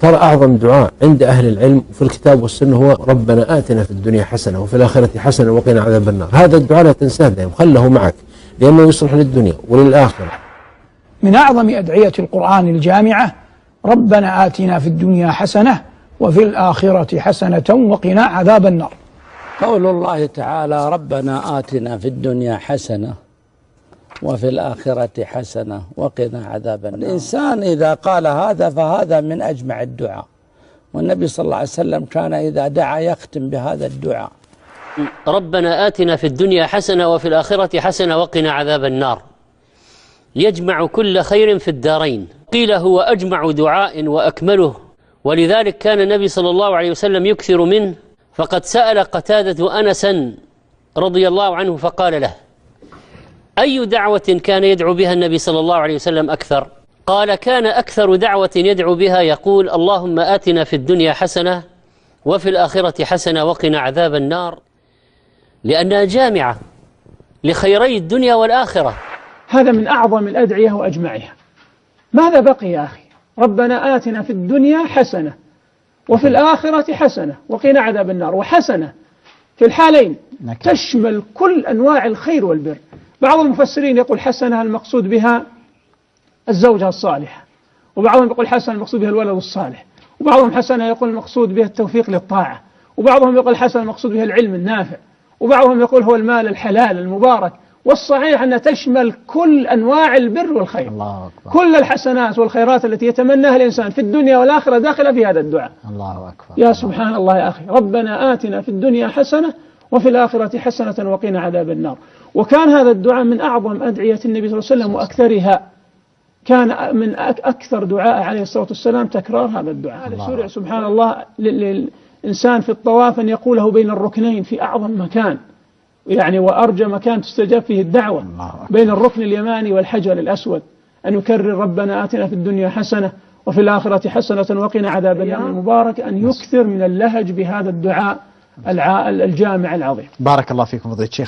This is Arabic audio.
ترى أعظم دعاء عند أهل العلم في الكتاب والسنة هو ربنا آتنا في الدنيا حسنة وفي الآخرة حسنة وقنا عذاب النار. هذا الدعاء لا تنساه دائما، خله معك لأنه يصلح للدنيا وللآخرة. من أعظم أدعية القرآن الجامعة ربنا آتنا في الدنيا حسنة وفي الآخرة حسنة وقنا عذاب النار. قول الله تعالى ربنا آتنا في الدنيا حسنة وفي الآخرة حسنة وقنا عذاب النار. الإنسان إذا قال هذا فهذا من أجمع الدعاء، والنبي صلى الله عليه وسلم كان إذا دعا يختم بهذا الدعاء. ربنا آتنا في الدنيا حسنة وفي الآخرة حسنة وقنا عذاب النار، يجمع كل خير في الدارين. قيل هو أجمع دعاء وأكمله، ولذلك كان النبي صلى الله عليه وسلم يكثر منه. فقد سأل قتادة أنسا رضي الله عنه فقال له: أي دعوة كان يدعو بها النبي صلى الله عليه وسلم أكثر؟ قال: كان أكثر دعوة يدعو بها يقول اللهم آتنا في الدنيا حسنة وفي الآخرة حسنة وقنا عذاب النار، لأنها جامعة لخيري الدنيا والآخرة. هذا من أعظم الأدعية وأجمعها. ماذا بقي يا أخي؟ ربنا آتنا في الدنيا حسنة وفي الآخرة حسنة وقنا عذاب النار. وحسنة في الحالين تشمل كل أنواع الخير والبر. بعض المفسرين يقول حسنة المقصود بها الزوجة الصالحة، وبعضهم يقول حسنة المقصود بها الولد الصالح، وبعضهم حسنة يقول المقصود بها التوفيق للطاعة، وبعضهم يقول حسنة المقصود بها العلم النافع، وبعضهم يقول هو المال الحلال المبارك. والصحيح أنها تشمل كل أنواع البر والخير. الله أكبر. كل الحسنات والخيرات التي يتمناها الإنسان في الدنيا والآخرة داخلة في هذا الدعاء. الله أكبر. يا سبحان الله يا أخي، ربنا آتنا في الدنيا حسنة وفي الآخرة حسنة وقنا عذاب النار. وكان هذا الدعاء من أعظم أدعية النبي صلى الله عليه وسلم وأكثرها. كان من أكثر دعاء عليه الصلاة والسلام تكرار هذا الدعاء. شرع سبحان الله للإنسان في الطواف أن يقوله بين الركنين في أعظم مكان، يعني وأرجى مكان تستجاب فيه الدعوة، بين الركن اليماني والحجر الأسود، أن يكرر ربنا آتنا في الدنيا حسنة وفي الآخرة حسنة وقنا عذاب النار. المبارك أن يكثر من اللهج بهذا الدعاء الجامع العظيم. بارك الله فيكم فضيلة الشيخ.